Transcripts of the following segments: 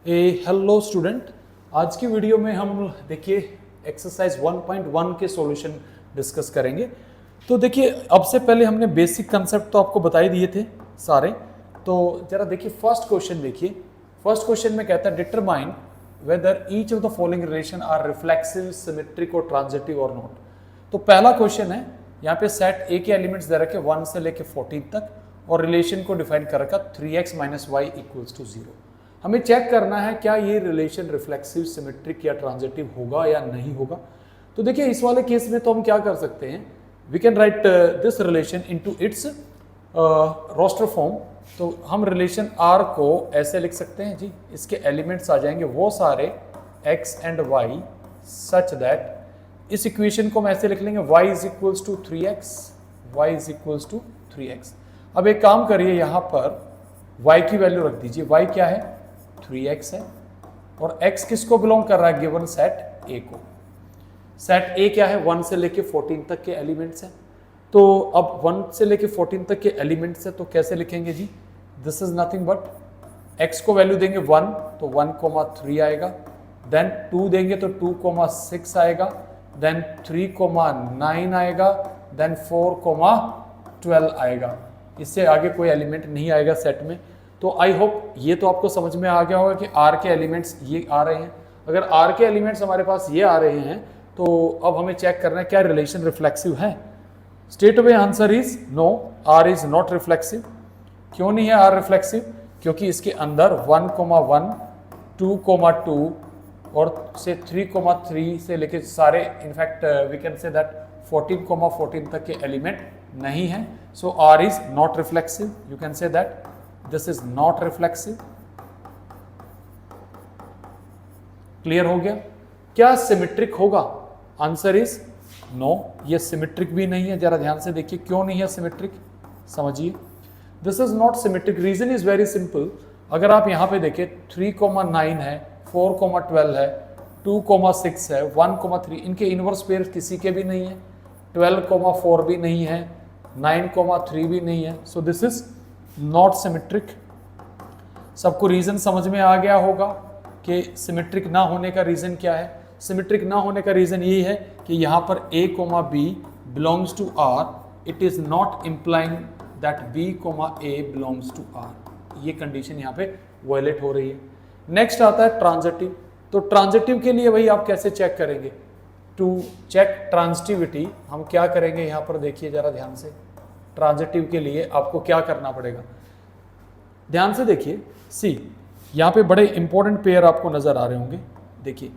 Hello student, आज की video में हम देखिए एक्सरसाइज 1.1 के सॉल्यूशन डिस्कस करेंगे। तो देखिए अब से पहले हमने बेसिक कंसेप्ट तो आपको बता ही दिए थे सारे। तो जरा देखिए फर्स्ट क्वेश्चन देखिए। फर्स्ट क्वेश्चन में कहता है determine whether each of the following relation are reflexive, symmetric और ट्रांजिटिव और नॉट। तो पहला क्वेश्चन है, यहाँ पे सेट ए के एलिमेंट्स दे रखे 1 से लेके 14 तक और रिलेशन को डिफाइन कर रखा 3x - y = 0। हमें चेक करना है क्या ये रिलेशन रिफ्लेक्सिव, सिमेट्रिक या ट्रांजिटिव होगा या नहीं होगा। तो देखिए इस वाले केस में तो हम क्या कर सकते हैं, we can write this relation into its roster form. तो हम रिलेशन R को ऐसे लिख सकते हैं जी, इसके एलिमेंट्स आ जाएंगे वो सारे x and y such that इस इक्वेशन को हम ऐसे लिख लेंगे y = 3x, y = 3x। अब एक काम करिए, यहाँ पर y की वैल्यू रख दीजिए। y क्या है, 3x है और x किसको बिलोंग कर रहा है, गिवन सेट A को। सेट A क्या है, 1 से लेके 14 तक के एलिमेंट्स हैं। तो अब 1 से लेके 14 तक के एलिमेंट्स है तो कैसे लिखेंगे जी, this is nothing but x को वैल्यू देंगे 1 तो 1,3 आएगा, देन 2 देंगे तो 2,6 आएगा, देन 3,9 आएगा, देन 4,12 आएगा। इससे आगे कोई एलिमेंट नहीं आएगा सेट में। तो आई होप ये तो आपको समझ में आ गया होगा कि R के एलिमेंट्स ये आ रहे हैं। अगर R के एलिमेंट्स हमारे पास ये आ रहे हैं तो अब हमें चेक करना है क्या रिलेशन रिफ्लेक्सिव है। Straight away answer is no, R is not reflexive. क्यों नहीं है R रिफ्लेक्सिव, क्योंकि इसके अंदर 1,1, 2,2 और से 3,3 से लेके सारे in fact we can say that 14,14 तक के एलिमेंट नहीं है। So R is not reflexive, you can say that this is not reflexive. Clear हो गया। क्या सिमेट्रिक होगा, आंसर इज नो, ये सिमेट्रिक भी नहीं है। जरा ध्यान से देखिए क्यों नहीं है सिमेट्रिक, समझिए। This is not symmetric, reason is very simple. अगर आप यहां पे देखें 3,9 है, 4,12 है, 2,6 है, 1,3, इनके इनवर्स पेयर किसी के भी नहीं है। 12,4 भी नहीं है, 9,3 भी नहीं है। So this is not symmetric. सबको रीजन समझ में आ गया होगा कि सिमेट्रिक ना होने का रीजन क्या है। सिमेट्रिक ना होने का रीजन यही है कि यहाँ पर a, b belongs to R, it is not implying that b, a belongs to R। ये कंडीशन यहाँ पे वायलेट हो रही है। नेक्स्ट आता है ट्रांजिटिव। तो ट्रांजिटिव के लिए भाई आप कैसे चेक करेंगे, टू चेक ट्रांजिटिविटी हम क्या करेंगे, यहाँ पर देखिए जरा ध्यान से। ट्रांजिटिव के लिए आपको क्या करना पड़ेगा, ध्यान से देखिए। सी यहाँ पे बड़े इंपॉर्टेंट पेयर आपको नजर आ रहे होंगे। देखिए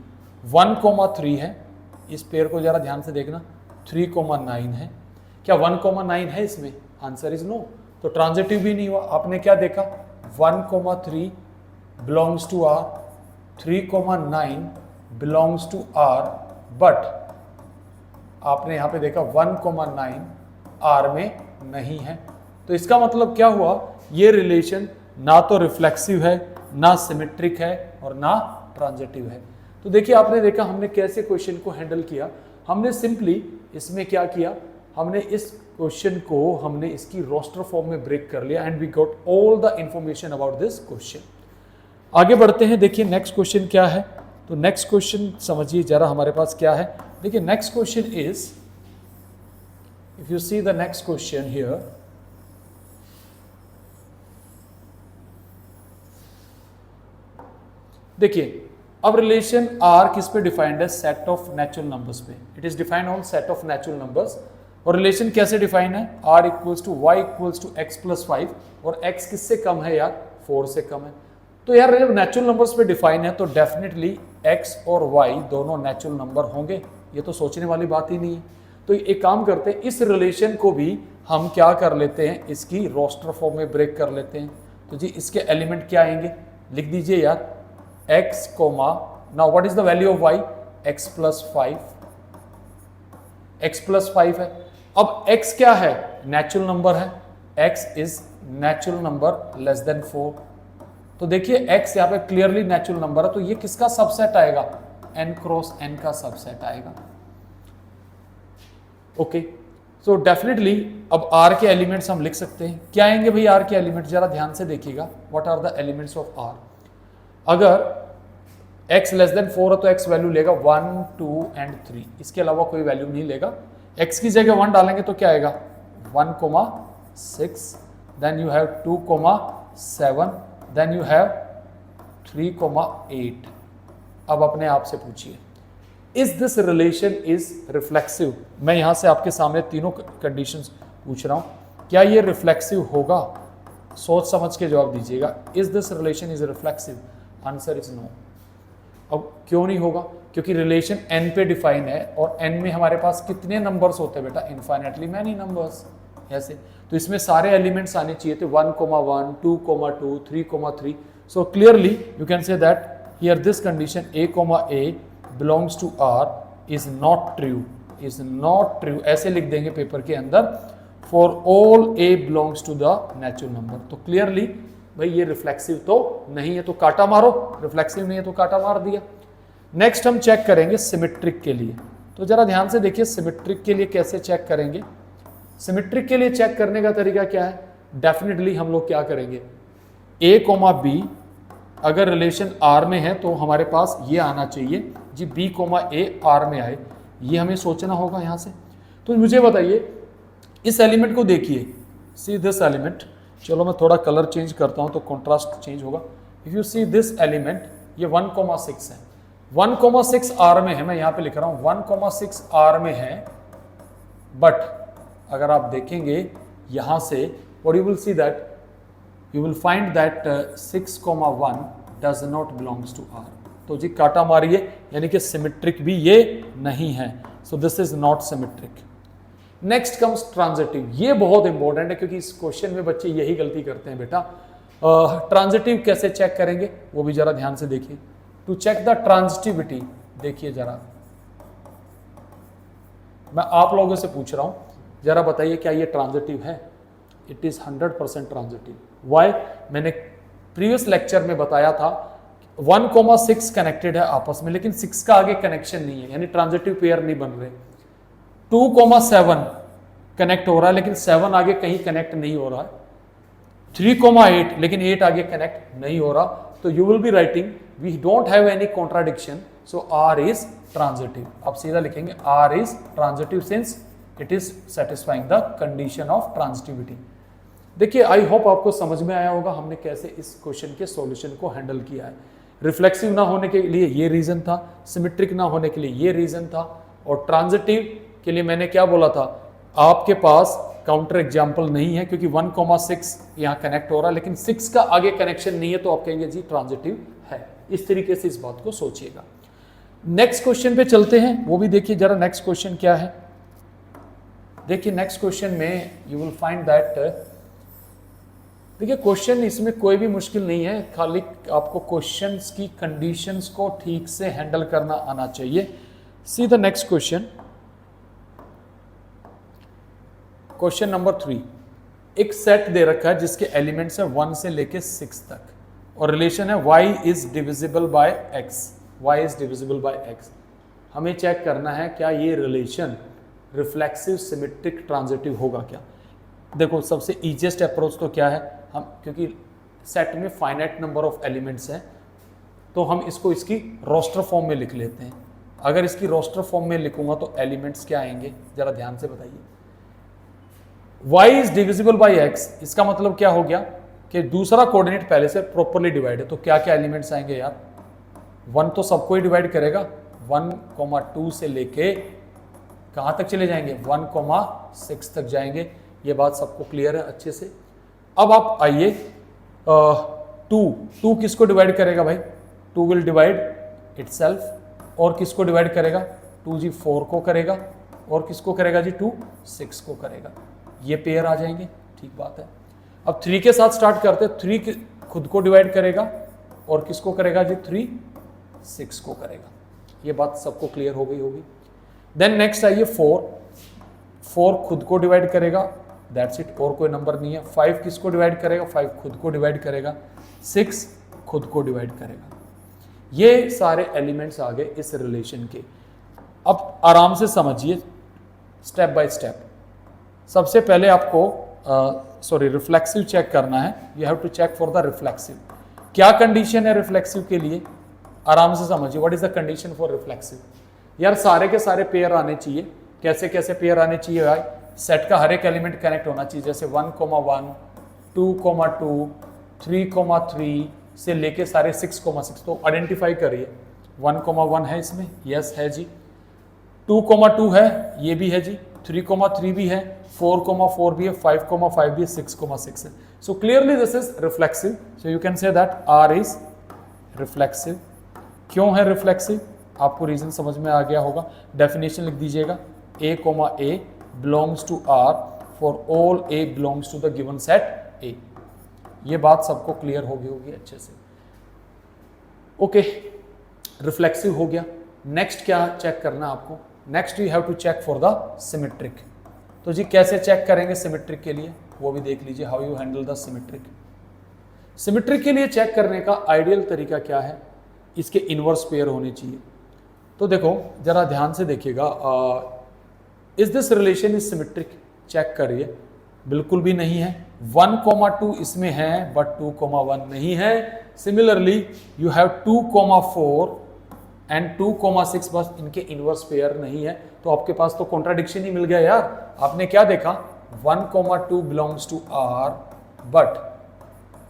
1,3 है, इस पेयर को जरा ध्यान से देखना। 3,9 है, क्या 1,9 है इसमें, आंसर इज नो। तो ट्रांजिटिव भी नहीं हुआ। आपने क्या देखा, 1,3 belongs to R, 3,9 belongs to R, but आपने यहां पे देखा 1,9 R में नहीं है। तो इसका मतलब क्या हुआ, ये रिलेशन ना तो रिफ्लेक्सिव है, ना सिमेट्रिक है और ना ट्रांजिटिव है। तो देखिए आपने देखा हमने कैसे क्वेश्चन को हैंडल किया। हमने सिंपली इसमें क्या किया, हमने इस क्वेश्चन को हमने इसकी रोस्टर फॉर्म में ब्रेक कर लिया and we got all the information about this question. आगे बढ़ते हैं, देखिए नेक्स्ट क्वेश्चन क्या है। तो नेक्स्ट क्वेश्चन समझिए जरा हमारे पास क्या है। देखिए next question is, if you see the next question here, देखिए अब रिलेशन R किस पे डिफाइंड है, सेट ऑफ नेचुरल नंबर्स पे। It is defined on set of natural numbers. और रिलेशन कैसे डिफाइन है, R = y = x + 5 और x किससे कम है यार, 4 से कम है। तो यार जब नेचुरल नंबर्स पे डिफाइन है तो डेफिनेटली x और y दोनों नेचुरल नंबर होंगे, ये तो सोचने वाली बात ही नहीं है। तो एक काम करते हैं, इस रिलेशन को भी हम क्या कर लेते हैं, इसकी रोस्टर फॉर्म में ब्रेक कर लेते हैं। तो जी इसके एलिमेंट क्या आएंगे, लिख दीजिए यार, x, now what is the value of y, x + 5, x + 5 है। अब x क्या है, नेचुरल नंबर है, x is natural number less than 4। तो देखिए x यहाँ पे क्लियरली नेचुरल नंबर है, तो ये किसका सबसेट आएगा, n क्रॉस n का सबसेट आएगा। ओके, सो डेफिनेटली अब R के एलिमेंट्स हम लिख सकते हैं। क्या आएंगे भाई R के एलिमेंट्स, जरा ध्यान से देखिएगा, what are the elements of R। अगर x लेस देन 4 है तो x वैल्यू लेगा 1, 2 एंड 3, इसके अलावा कोई वैल्यू नहीं लेगा। x की जगह 1 डालेंगे तो क्या आएगा 1,6, then you have 2,7, then you have 3,8। अब अपने आप से पूछिए, is this relation is reflexive? मैं यहां से आपके सामने तीनों कंडीशंस पूछ रहा हूं, क्या ये रिफ्लेक्सिव होगा? सोच समझ के जवाब दीजिएगा। Is this relation is reflexive? Answer is no. अब क्यों नहीं होगा? क्योंकि रिलेशन n पे डिफाइन है और n में हमारे पास कितने नंबर्स होते हैं बेटा? Infinitely many numbers. ऐसे तो इसमें सारे एलिमेंट्स आने चाहिए थे 1,1, 2,2, 3,3। So clearly you can say that here this condition a, belongs to R is not true, is not true। ऐसे लिख देंगे पेपर के अंदर, for all A belongs to the natural number। तो क्लियरली भाई ये रिफ्लेक्सिव तो नहीं है, तो काटा मारो। रिफ्लेक्सिव नहीं है तो काटा मार दिया। नेक्स्ट हम चेक करेंगे सिमेट्रिक के लिए। तो जरा ध्यान से देखिए सिमेट्रिक के लिए कैसे चेक करेंगे। सिमेट्रिक के लिए चेक करने का तरीका क्या है? डेफिनेटली हम लोग क्या करेंगे, A, B अगर रिलेशन R में है तो हमारे पास ये आना चाहिए जी B, A R में आए, ये हमें सोचना होगा यहाँ से। तो मुझे बताइए इस एलिमेंट को देखिए, सी दिस एलिमेंट। चलो मैं थोड़ा कलर चेंज करता हूँ तो कॉन्ट्रास्ट चेंज होगा। If you see this element, ये 1,6 है, 1,6 R में है। मैं यहाँ पे लिख रहा हूँ 1,6 R में है, बट अगर आप देखेंगे यहाँ से, what you will see that you will find that 6,1 does not belongs to R। तो जी काटा मारिए, यानी कि सिमेट्रिक भी ये नहीं है। So this is not symmetric. Next comes transitive. ये बहुत इंपॉर्टेंट है क्योंकि इस क्वेश्चन में बच्चे यही गलती करते हैं बेटा। ट्रांजिटिव कैसे चेक करेंगे वो भी जरा ध्यान से देखिए। टू चेक द ट्रांजिटिविटी, देखिए जरा, मैं आप लोगों से पूछ रहा हूं, जरा बताइए क्या ये ट्रांजिटिव है? It is 100% transitive. वाई? मैंने प्रीवियस लेक्चर में बताया था 1,6 कनेक्टेड है आपस में, लेकिन 6 का आगे कनेक्शन नहीं है, यानी ट्रांजिटिव पेयर नहीं बन रहे। 2,7 कनेक्ट हो रहा है लेकिन 7 आगे कहीं कनेक्ट नहीं हो रहा है। 3,8 लेकिन 8 आगे कनेक्ट नहीं हो रहा। तो you will be writing we don't have any contradiction, so R is transitive. आप सीधा लिखेंगे R is transitive since it is satisfying the condition of transitivity. देखिए आई होप आपको समझ में आया होगा हमने कैसे इस क्वेश्चन के सॉल्यूशन को हैंडल किया है। रिफ्लेक्सिव ना होने के लिए ये रीजन था, सिमेट्रिक ना होने के लिए ये रीजन था, और ट्रांजिटिव के लिए मैंने क्या बोला था, आपके पास काउंटर एग्जाम्पल नहीं है क्योंकि 1,6 यहाँ कनेक्ट हो रहा है लेकिन 6 का आगे कनेक्शन नहीं है, तो आप कहेंगे जी ट्रांजिटिव है। इस तरीके से इस बात को सोचिएगा। नेक्स्ट क्वेश्चन पे चलते हैं, वो भी देखिए जरा। नेक्स्ट क्वेश्चन क्या है? देखिए नेक्स्ट क्वेश्चन में यू विल फाइंड दैट, देखिए क्वेश्चन इसमें कोई भी मुश्किल नहीं है, खाली आपको क्वेश्चंस की कंडीशंस को ठीक से हैंडल करना आना चाहिए। See the next question, question number 3। एक सेट दे रखा है जिसके एलिमेंट्स है 1 से लेके 6 तक, और रिलेशन है y is divisible bye x, y is divisible bye x। हमें चेक करना है क्या ये रिलेशन रिफ्लेक्सिव, सिमेट्रिक, ट्रांजिटिव होगा क्या। देखो सबसे इजीएस्ट अप्रोच तो क्या है, हम क्योंकि सेट में फाइनाइट नंबर ऑफ एलिमेंट्स हैं तो हम इसको इसकी रोस्टर फॉर्म में लिख लेते हैं। अगर इसकी रोस्टर फॉर्म में लिखूंगा तो एलिमेंट्स क्या आएंगे, जरा ध्यान से बताइए। y is divisible bye x, इसका मतलब क्या हो गया कि दूसरा कोऑर्डिनेट पहले से प्रॉपरली डिवाइड है, तो क्या क्या एलिमेंट्स आएंगे यार? 1 तो सबको ही डिवाइड करेगा, 1,2 से लेके कहाँ तक चले जाएंगे, 1,6 तक जाएंगे। ये बात सबको क्लियर है अच्छे से। अब आप आइए 2 किसको डिवाइड करेगा भाई? 2 विल डिवाइड इटसेल्फ। और किसको डिवाइड करेगा? 2 जी 4 को करेगा, और किसको करेगा जी? 2 6 को करेगा। ये पेयर आ जाएंगे, ठीक बात है। अब 3 के साथ स्टार्ट करते हैं। 3 खुद को डिवाइड करेगा, और किसको करेगा जी? 3 6 को करेगा। ये बात सबको क्लियर हो गई होगी। देन नेक्स्ट आइए 4 खुद को डिवाइड करेगा, दैट्स इट, और कोई नंबर नहीं है। 5 किसको डिवाइड करेगा? 5 खुद को डिवाइड करेगा। 6 खुद को डिवाइड करेगा। ये सारे एलिमेंट्स आ गए इस रिलेशन के। अब आराम से समझिए स्टेप बाय स्टेप। सबसे पहले आपको रिफ्लेक्सिव चेक करना है। You have to check for the reflexive. क्या कंडीशन है रिफ्लेक्सिव के लिए, आराम से समझिए। What is the condition for reflexive? यार सारे के सारे पेयर आने चाहिए। कैसे कैसे पेयर आने चाहिए भाई? सेट का हर एक एलिमेंट कनेक्ट होना चाहिए, जैसे 1,1, 2,2, 3,3 से लेके सारे 6,6। तो आइडेंटिफाई करिए। 1,1 है इसमें, यस है जी। 2,2 है, ये भी है जी। 3,3 भी है, 4,4 भी है, 5,5 भी है, 6,6 है। So clearly this is reflexive. So you can say that R is reflexive. क्यों है रिफ्लेक्सिव? आपको रीजन समझ में आ गया होगा। डेफिनेशन लिख दीजिएगा, A, A belongs to R for all A belongs to the given set A। ये बात सबको क्लियर होगी अच्छे से। ओके, रिफ्लेक्सिव हो गया। नेक्स्ट क्या चेक करना है आपको? Next you have to check for the symmetric. तो जी कैसे चेक करेंगे सिमेट्रिक के लिए, वो भी देख लीजिए। How you handle the symmetric. Symmetric के लिए चेक करने का आइडियल तरीका क्या है? इसके इनवर्स पेयर होने चाहिए। तो देखो जरा ध्यान से देखिएगा, is this relation is symmetric? Check करिए, बिल्कुल भी नहीं है। 1,2 इसमें है बट 2,1 नहीं है। सिमिलरली यू हैव 2,4 एंड 2,6, बस इनके इनवर्स पेयर नहीं है। तो आपके पास तो कॉन्ट्राडिक्शन ही मिल गया यार। आपने क्या देखा? 1,2 belongs to R but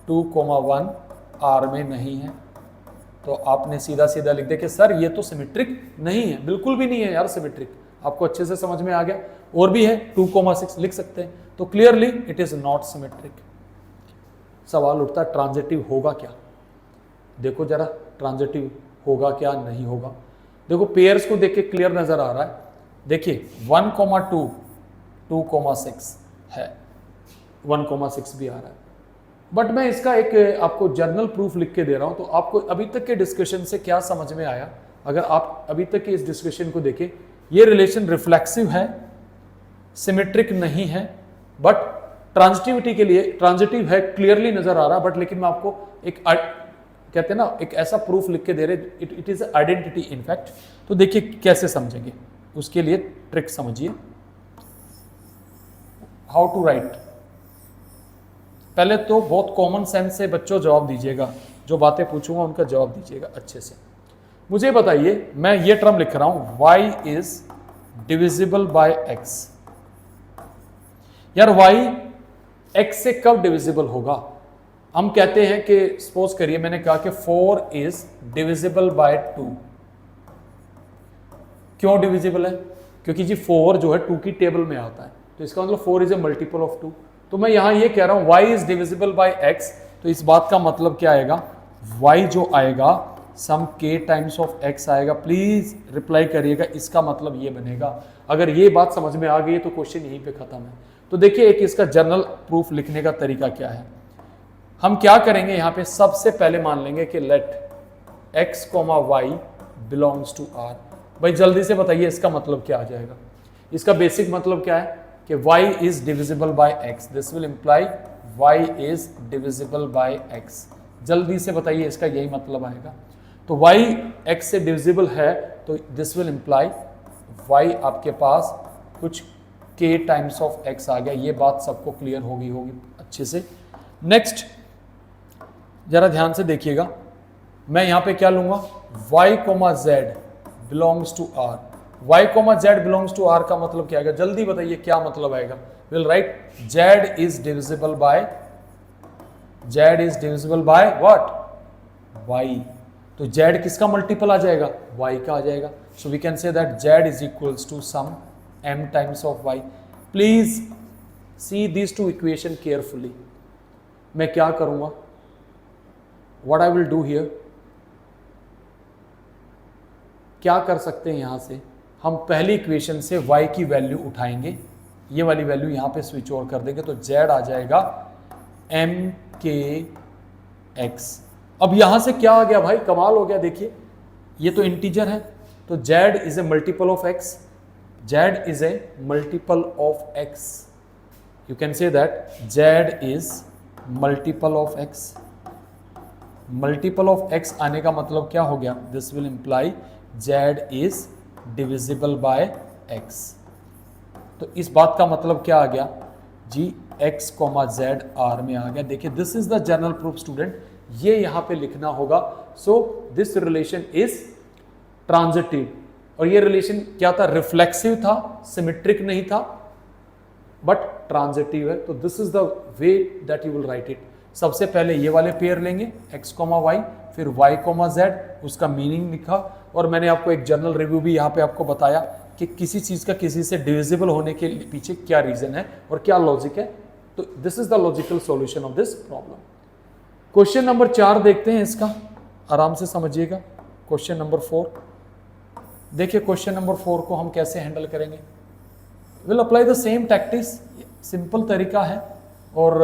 2,1 R में नहीं है। तो आपने सीधा सीधा लिख दिया कि सर ये तो सिमेट्रिक नहीं है। बिल्कुल भी नहीं है यार सिमेट्रिक। आपको अच्छे से समझ में आ गया। और भी है 2,6 लिख सकते हैं। तो clearly it is not symmetric. सवाल उठता है ट्रांजिटिव होगा क्या? देखो जरा ट्रांजिटिव होगा क्या, नहीं होगा। देखो पेयर्स को देख के क्लियर नजर आ रहा है। देखिए 1,2 2,6 है, 1,6 भी आ रहा है। बट मैं इसका एक आपको जर्नल प्रूफ लिख के दे रहा हूं। तो आपको अभी तक के डिस्कशन से क्या समझ में आया? अगर आप अभी तक के इस डिस्कशन को देखें, ये रिलेशन रिफ्लेक्सिव है, सिमेट्रिक नहीं है, बट ट्रांजिटिविटी के लिए ट्रांजिटिव है, क्लियरली नजर आ रहा है। बट लेकिन मैं आपको एक कहते हैं ना, एक ऐसा प्रूफ लिख के दे रहे, इट इज आइडेंटिटी इनफैक्ट। तो देखिए कैसे समझेंगे, उसके लिए ट्रिक समझिए। How to write. पहले तो बहुत कॉमन सेंस से बच्चों जवाब दीजिएगा, जो बातें पूछूंगा उनका जवाब दीजिएगा अच्छे से। मुझे बताइए, मैं ये टर्म लिख रहा हूं, y is divisible bye x। यार y x से कब डिविजिबल होगा? हम कहते हैं कि सपोज करिए मैंने कहा कि 4 इज डिविजिबल बाय 2। क्यों डिविजिबल है? क्योंकि जी 4 जो है 2 की टेबल में आता है। तो इसका मतलब 4 इज ए मल्टीपल ऑफ 2। तो मैं यहां ये कह रहा हूं y is divisible bye x। तो इस बात का मतलब क्या आएगा? y जो आएगा सम k टाइम्स ऑफ x आएगा। प्लीज रिप्लाई करिएगा, इसका मतलब ये बनेगा। अगर ये बात समझ में आ गई तो क्वेश्चन यहीं पे खत्म है। तो देखिए एक इसका जर्नल प्रूफ लिखने का तरीका क्या है। हम क्या करेंगे, यहां पे सबसे पहले मान लेंगे कि let x, y belongs to r। भाई जल्दी से बताइए इसका मतलब क्या आ जाएगा? इसका बेसिक मतलब क्या है कि y is divisible bye x। This will imply y is divisible bye x। जल्दी से बताइए, इसका यही मतलब आएगा। तो y x से डिविजिबल है, तो दिस विल इंप्लाई y आपके पास कुछ k टाइम्स ऑफ x आ गया। ये बात सबको क्लियर होगी अच्छे से। नेक्स्ट जरा ध्यान से देखिएगा, मैं यहां पे क्या लूंगा, y, z belongs to r। y, z belongs to r का मतलब क्या आएगा? जल्दी बताइए क्या मतलब आएगा? Will write z is divisible by what? y। तो z किसका मल्टीपल आ जाएगा? y का आ जाएगा। So we can say that z is equals to some m times of y। Please see these two equation carefully. मैं क्या करूंगा, what I will do here, क्या कर सकते हैं यहां से? हम पहली इक्वेशन से y की वैल्यू उठाएंगे, ये वाली वैल्यू यहां पे स्विच ओवर कर देंगे। तो z आ जाएगा mkx। अब यहां से क्या आ गया भाई? कमाल हो गया। देखिए ये तो इंटीजर है, तो z is a multiple of x। z is a multiple of x। You can say that z is multiple of x। Multiple of x आने का मतलब क्या हो गया? This will imply z is divisible bye x। तो इस बात का मतलब क्या आ गया जी? x, z r में आ गया। देखिए this is the general proof student. ये यहाँ पे लिखना होगा। So this relation is transitive. और ये रिलेशन क्या था? रिफ्लेक्सिव था, सिमेट्रिक नहीं था, बट ट्रांजिटिव है। तो this is the way that you will write it. सबसे पहले ये वाले पेयर लेंगे x, y, फिर y, z, उसका मीनिंग लिखा, और मैंने आपको एक जनरल रिव्यू भी यहाँ पे आपको बताया कि किसी चीज का किसी से डिविजिबल होने के पीछे क्या रीजन है और क्या लॉजिक है। तो this is the logical solution of this problem. Question number 4 देखते हैं, इसका आराम से समझिएगा। क्वेश्चन नंबर 4 देखिए, क्वेश्चन नंबर 4 को हम कैसे हैंडल करेंगे। Will apply the same tactics, simple तरीका है। और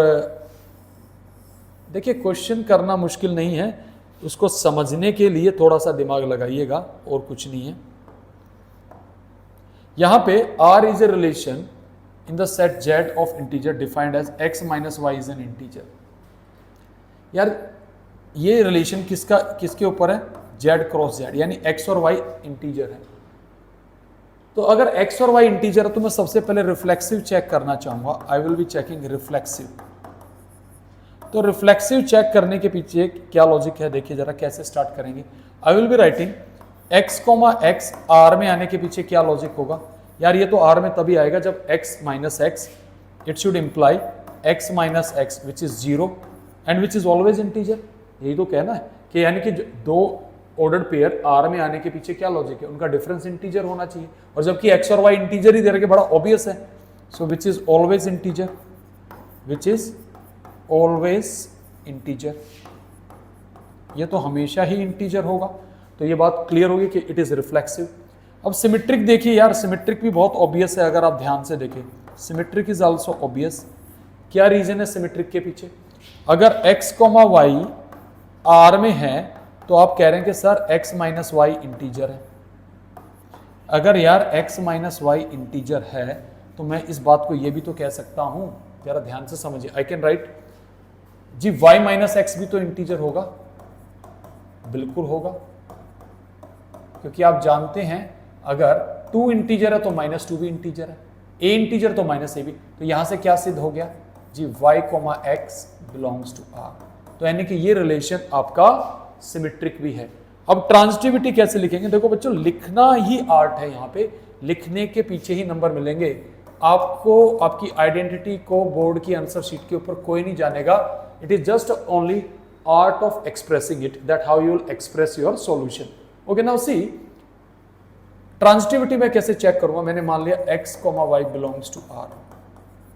देखिए, क्वेश्चन करना मुश्किल नहीं है, उसको समझने के लिए थोड़ा सा दिमाग लगाइएगा, और कुछ नहीं है। यहां पे R is a relation in the set Z of integer defined as x minus y is an integer. यार ये रिलेशन किसके ऊपर है? Z क्रॉस Z, यानी x और y इंटीजर है। तो अगर x और y इंटीजर है तो मैं सबसे पहले रिफ्लेक्सिव चेक करना चाहूंगा। I will be checking reflexive. तो रिफ्लेक्सिव चेक करने के पीछे क्या लॉजिक है, देखिए जरा कैसे स्टार्ट करेंगे। I will be writing x, x R में आने के पीछे क्या लॉजिक होगा। यार ये तो R में तभी आएगा जब x minus x, it should imply x minus x which is 0 and which is always integer. यही तो कहना है कि यानी कि दो ऑर्डर्ड पेयर R में आने के पीछे क्या लॉजिक है, उनका डिफरेंस इंटीजर होना चाहिए। और जबकि x और y इंटीजर ही दे रखे, बड़ा ऑब्वियस है। So which is always integer, which is always integer, ये तो हमेशा ही इंटीजर होगा। तो ये बात क्लियर होगी कि इट इज रिफ्लेक्सिव। अब सिमेट्रिक देखिए यार, सिमेट्रिक भी बहुत ऑब्वियस है अगर आप ध्यान से देखें। Symmetric is also obvious. क्या रीजन है सिमेट्रिक के पीछे? अगर x, y R में है तो आप कह रहे हैं कि sir x minus y integer है। अगर यार x माइनस वाई इंटीजर है तो मैं इस बात को ये भी तो कह सकता हूं, जरा ध्यान से समझिए। आई कैन राइट जी y माइनस एक्स भी तो इंटीजर होगा, बिल्कुल होगा, क्योंकि आप जानते हैं अगर 2 इंटीजर है तो -2 भी इंटीजर है, a इंटीजर तो -a भी। तो यहां से क्या सिद्ध हो गया जी, y, x belongs to R। तो यानी कि ये रिलेशन आपका सिमेट्रिक भी है। अब ट्रांजिटिविटी कैसे लिखेंगे? देखो बच्चों, लिखना ही आर्ट है। यहाँ पे लिखने के पीछे ही नंबर मिलेंगे आपको। आपकी आइडेंटिटी को बोर्ड की आंसर शीट के ऊपर कोई नहीं जानेगा। It is just only art of expressing it, that how you will express your solution. Okay, now see transitivity मैं कैसे चेक करूंगा। मैंने मान लिया x, y belongs to R।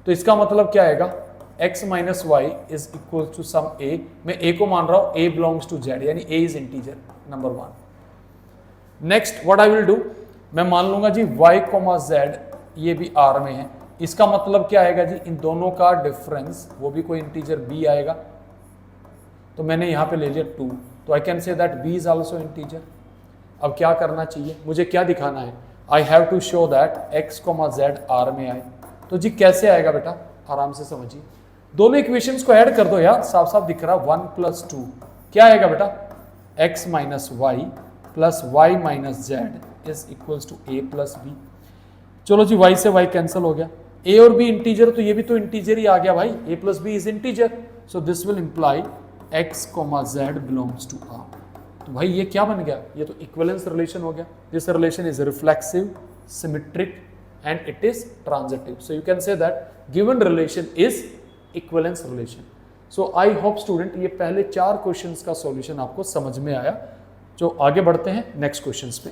तो इसका मतलब क्या आएगा? x minus y is equal to some a। मैं a को मान रहा हूं a बिलोंग्स टू z, यानी a is integer, number 1। Next what I will do, मैं मान लूंगा जी y, z ये भी R में है। इसका मतलब क्या आएगा जी, इन दोनों का डिफरेंस वो भी कोई इंटीजर b आएगा। तो मैंने यहां पे ले लिया 2, तो I can say that b is also integer. अब क्या करना चाहिए, मुझे क्या दिखाना है? I have to show that x, z R में आए। तो जी कैसे आएगा बेटा, आराम से समझिए। दोनों इक्वेशंस को ऐड कर दो यार, साफ साफ दिख रहा 1 + 2 क्या आएगा बेटा, x minus y plus y minus z is equals to a plus b. चलो जी y से y कैंसिल हो गया, a और b इंटीजर, तो ये भी तो इंटीजर ही आ गया भाई, a plus b is integer. So this will imply x, z belongs to R। तो भाई ये क्या बन गया, ये तो इक्विवेलेंस रिलेशन हो गया। This relation is reflexive, symmetric and it is transitive. So you can say that given relation is equivalence relation. So I hope student ये पहले 4 क्वेश्चंस का सॉल्यूशन आपको समझ में आया। जो आगे बढ़ते हैं नेक्स्ट क्वेश्चंस पे।